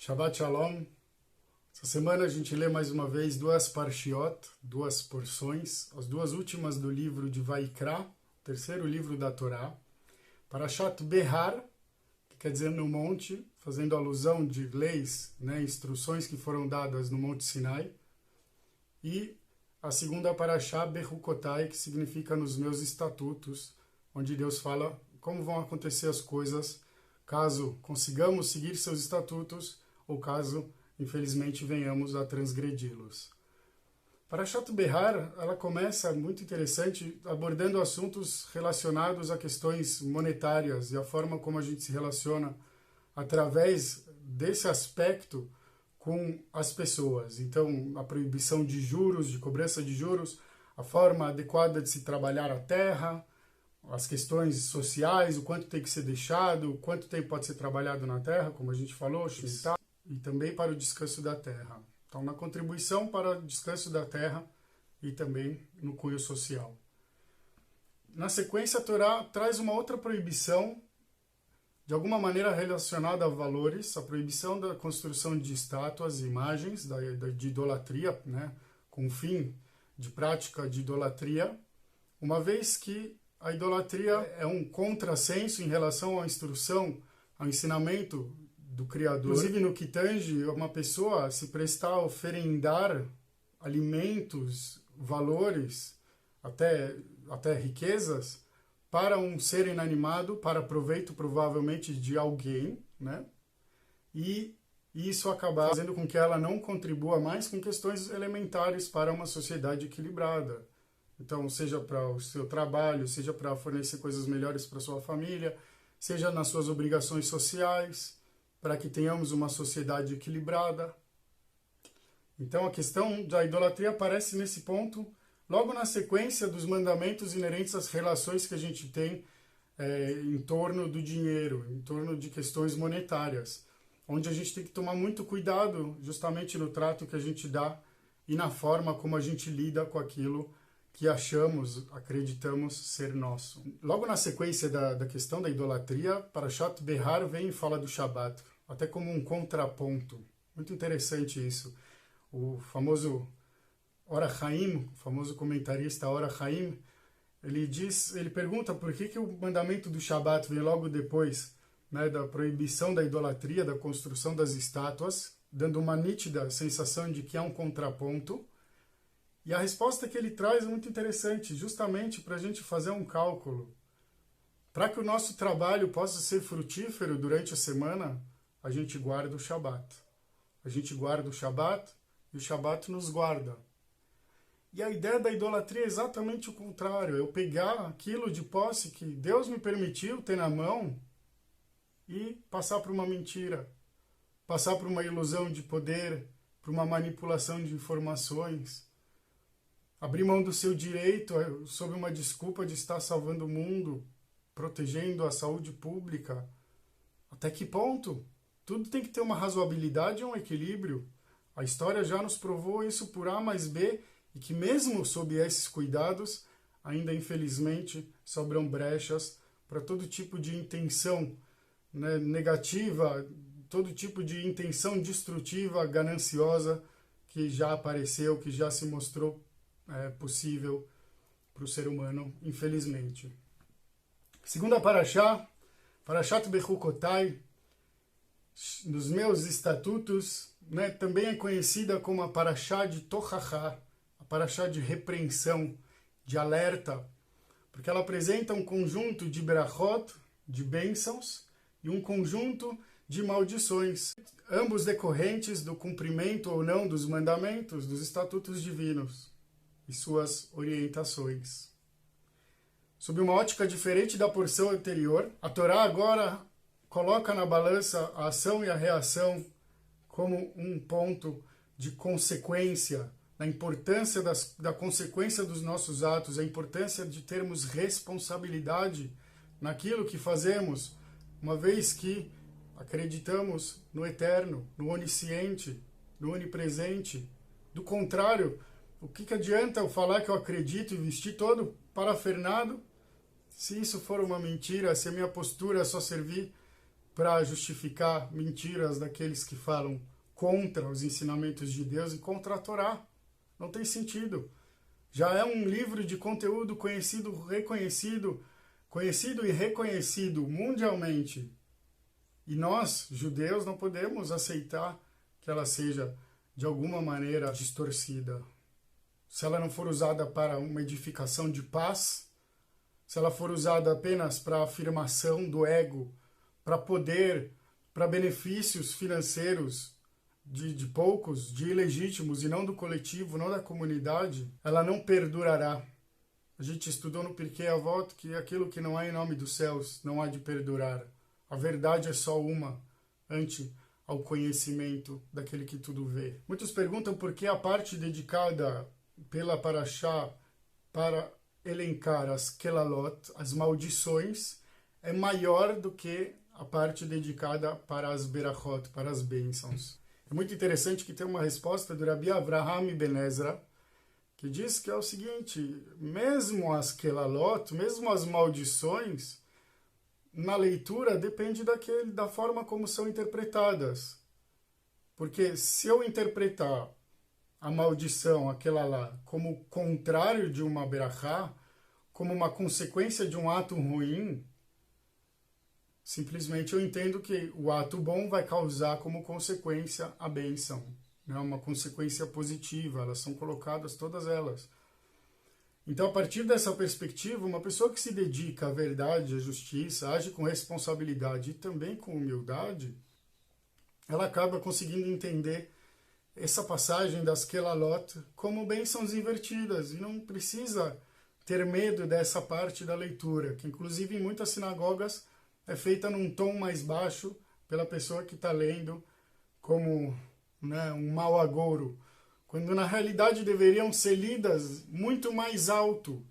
Shabbat Shalom. Essa semana a gente lê mais uma vez duas parshiot, duas porções, as duas últimas do livro de Vaikra, terceiro livro da Torá. Parashat Behar, que quer dizer no monte, fazendo alusão de leis, instruções que foram dadas no Monte Sinai. E a segunda Parashá Bechukotai, que significa nos meus estatutos, onde Deus fala como vão acontecer as coisas caso consigamos seguir seus estatutos ou caso, infelizmente, venhamos a transgredi-los. Parashat Behar, ela começa muito interessante, abordando assuntos relacionados a questões monetárias e a forma como a gente se relaciona através desse aspecto com as pessoas. Então, a proibição de juros, de cobrança de juros, a forma adequada de se trabalhar a terra, as questões sociais, o quanto tem que ser deixado, o quanto tempo pode ser trabalhado na terra, como a gente falou, e também para o descanso da terra. Então, na contribuição para o descanso da terra e também no cunho social. Na sequência, a Torá traz uma outra proibição, de alguma maneira relacionada a valores, a proibição da construção de estátuas e imagens, de idolatria, com o fim de prática de idolatria, uma vez que a idolatria é um contrassenso em relação à instrução, ao ensinamento do Criador. Inclusive, no que tange uma pessoa se prestar a oferendar alimentos, valores, até riquezas, para um ser inanimado, para proveito provavelmente de alguém, e isso acabar fazendo com que ela não contribua mais com questões elementares para uma sociedade equilibrada. Então, seja para o seu trabalho, seja para fornecer coisas melhores para a sua família, seja nas suas obrigações sociais, para que tenhamos uma sociedade equilibrada. Então, a questão da idolatria aparece nesse ponto, logo na sequência dos mandamentos inerentes às relações que a gente tem em torno do dinheiro, em torno de questões monetárias, onde a gente tem que tomar muito cuidado justamente no trato que a gente dá e na forma como a gente lida com aquilo que acreditamos ser nosso. Logo na sequência da questão da idolatria, Parashat Behar vem e fala do Shabat, até como um contraponto. Muito interessante isso. O famoso Or HaChaim, o famoso comentarista Or HaChaim, ele pergunta por que o mandamento do Shabat vem logo depois da proibição da idolatria, da construção das estátuas, dando uma nítida sensação de que há um contraponto. E a resposta que ele traz é muito interessante, justamente para a gente fazer um cálculo. Para que o nosso trabalho possa ser frutífero durante a semana, a gente guarda o Shabat. A gente guarda o Shabat e o Shabat nos guarda. E a ideia da idolatria é exatamente o contrário. Eu pegar aquilo de posse que Deus me permitiu ter na mão e passar por uma mentira, passar por uma ilusão de poder, por uma manipulação de informações. Abrir mão do seu direito sob uma desculpa de estar salvando o mundo, protegendo a saúde pública. Até que ponto? Tudo tem que ter uma razoabilidade e um equilíbrio. A história já nos provou isso por A mais B, e que mesmo sob esses cuidados, ainda infelizmente sobram brechas para todo tipo de intenção negativa, todo tipo de intenção destrutiva, gananciosa, que já apareceu, que já se mostrou possível para o ser humano, infelizmente. Segunda Parashá, Parashat Bechukotai, nos meus estatutos, também é conhecida como a Parashá de Tochachá, a Parashá de repreensão, de alerta, porque ela apresenta um conjunto de brachot, de bênçãos, e um conjunto de maldições, ambos decorrentes do cumprimento ou não dos mandamentos, dos estatutos divinos e suas orientações. Sob uma ótica diferente da porção anterior, a Torá agora coloca na balança a ação e a reação como um ponto de consequência, a importância da consequência dos nossos atos, a importância de termos responsabilidade naquilo que fazemos, uma vez que acreditamos no eterno, no onisciente, no onipresente. Do contrário, o que adianta eu falar que eu acredito e vestir todo parafernado, se isso for uma mentira, se a minha postura só servir para justificar mentiras daqueles que falam contra os ensinamentos de Deus e contra a Torá. Não tem sentido. Já é um livro de conteúdo conhecido e reconhecido mundialmente. E nós, judeus, não podemos aceitar que ela seja, de alguma maneira, distorcida. Se ela não for usada para uma edificação de paz, se ela for usada apenas para afirmação do ego, para poder, para benefícios financeiros de poucos, de ilegítimos, e não do coletivo, não da comunidade, ela não perdurará. A gente estudou no Pirkei Avot que aquilo que não há em nome dos céus não há de perdurar. A verdade é só uma, ante ao conhecimento daquele que tudo vê. Muitos perguntam por que a parte dedicada pela Parashá para elencar as Kelalot, as maldições, é maior do que a parte dedicada para as Berachot, para as bênçãos. É muito interessante que tem uma resposta do Rabi Avraham Ben Ezra, que diz que é o seguinte: mesmo as Kelalot, mesmo as maldições, na leitura depende da forma como são interpretadas. Porque se eu interpretar a maldição, aquela lá, como contrário de uma berachá, como uma consequência de um ato ruim, simplesmente eu entendo que o ato bom vai causar como consequência a bênção, né? Uma consequência positiva, elas são colocadas todas elas. Então, a partir dessa perspectiva, uma pessoa que se dedica à verdade, à justiça, age com responsabilidade e também com humildade, ela acaba conseguindo entender essa passagem das Kelalot como bênçãos invertidas, e não precisa ter medo dessa parte da leitura, que inclusive em muitas sinagogas é feita num tom mais baixo pela pessoa que está lendo, como, né, um mau agouro, quando na realidade deveriam ser lidas muito mais alto,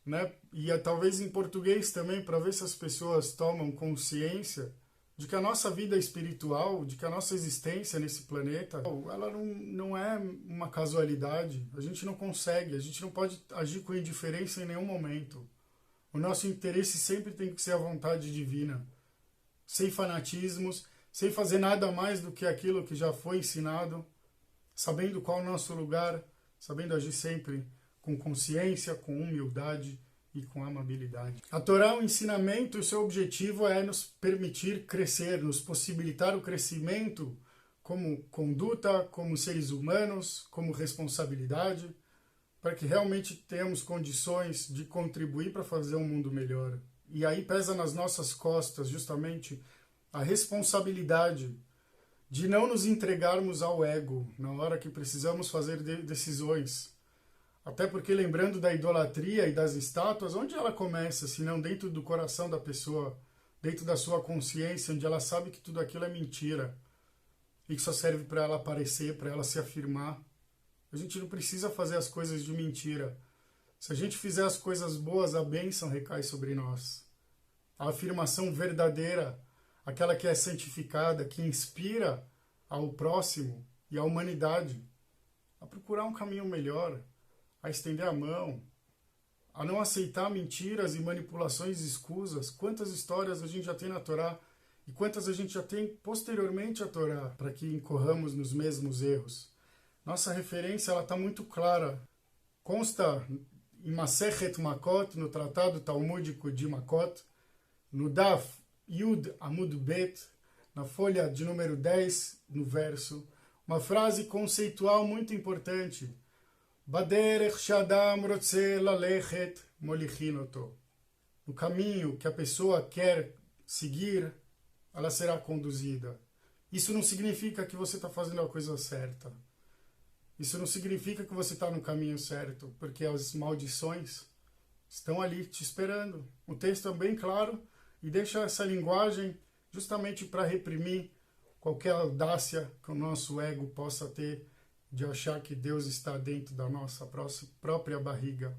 né? E talvez em português também, para ver se as pessoas tomam consciência de que a nossa vida espiritual, de que a nossa existência nesse planeta, ela não é uma casualidade. A gente não consegue, a gente não pode agir com indiferença em nenhum momento. O nosso interesse sempre tem que ser a vontade divina, sem fanatismos, sem fazer nada mais do que aquilo que já foi ensinado, sabendo qual é o nosso lugar, sabendo agir sempre com consciência, com humildade e com amabilidade. A Torá, o ensinamento, o seu objetivo é nos permitir crescer, nos possibilitar o crescimento como conduta, como seres humanos, como responsabilidade, para que realmente tenhamos condições de contribuir para fazer um mundo melhor. E aí pesa nas nossas costas justamente a responsabilidade de não nos entregarmos ao ego na hora que precisamos fazer decisões. Até porque, lembrando da idolatria e das estátuas, onde ela começa, se não dentro do coração da pessoa, dentro da sua consciência, onde ela sabe que tudo aquilo é mentira e que só serve para ela aparecer, para ela se afirmar. A gente não precisa fazer as coisas de mentira. Se a gente fizer as coisas boas, a bênção recai sobre nós. A afirmação verdadeira, aquela que é santificada, que inspira ao próximo e à humanidade a procurar um caminho melhor, a estender a mão, a não aceitar mentiras e manipulações escusas. Quantas histórias a gente já tem na Torá e quantas a gente já tem posteriormente à Torá, para que incorramos nos mesmos erros. Nossa referência está muito clara. Consta em Masechet Makot, no Tratado Talmúdico de Makot, no Daf Yud Amud Bet, na folha de número 10, no verso, uma frase conceitual muito importante. Baderech shadam rotze lalechet molichin oto. No caminho que a pessoa quer seguir, ela será conduzida. Isso não significa que você está fazendo a coisa certa. Isso não significa que você está no caminho certo, porque as maldições estão ali te esperando. O texto é bem claro e deixa essa linguagem justamente para reprimir qualquer audácia que o nosso ego possa ter de achar que Deus está dentro da nossa própria barriga.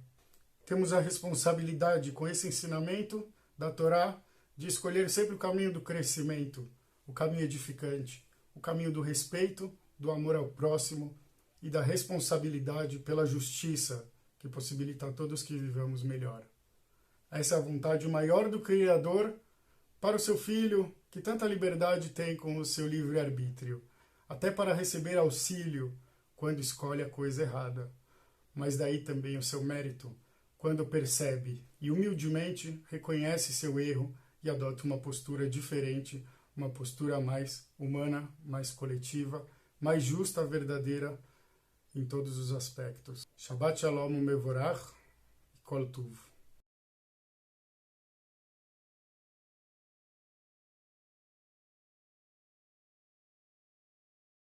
Temos a responsabilidade, com esse ensinamento da Torá, de escolher sempre o caminho do crescimento, o caminho edificante, o caminho do respeito, do amor ao próximo e da responsabilidade pela justiça, que possibilita a todos que vivamos melhor. Essa é a vontade maior do Criador para o seu Filho, que que tanta liberdade tem com o seu livre-arbítrio, até para receber auxílio quando escolhe a coisa errada, mas daí também o seu mérito, quando percebe e humildemente reconhece seu erro e adota uma postura diferente, uma postura mais humana, mais coletiva, mais justa, verdadeira em todos os aspectos. Shabbat Shalom Mevorach e Kol Tuv.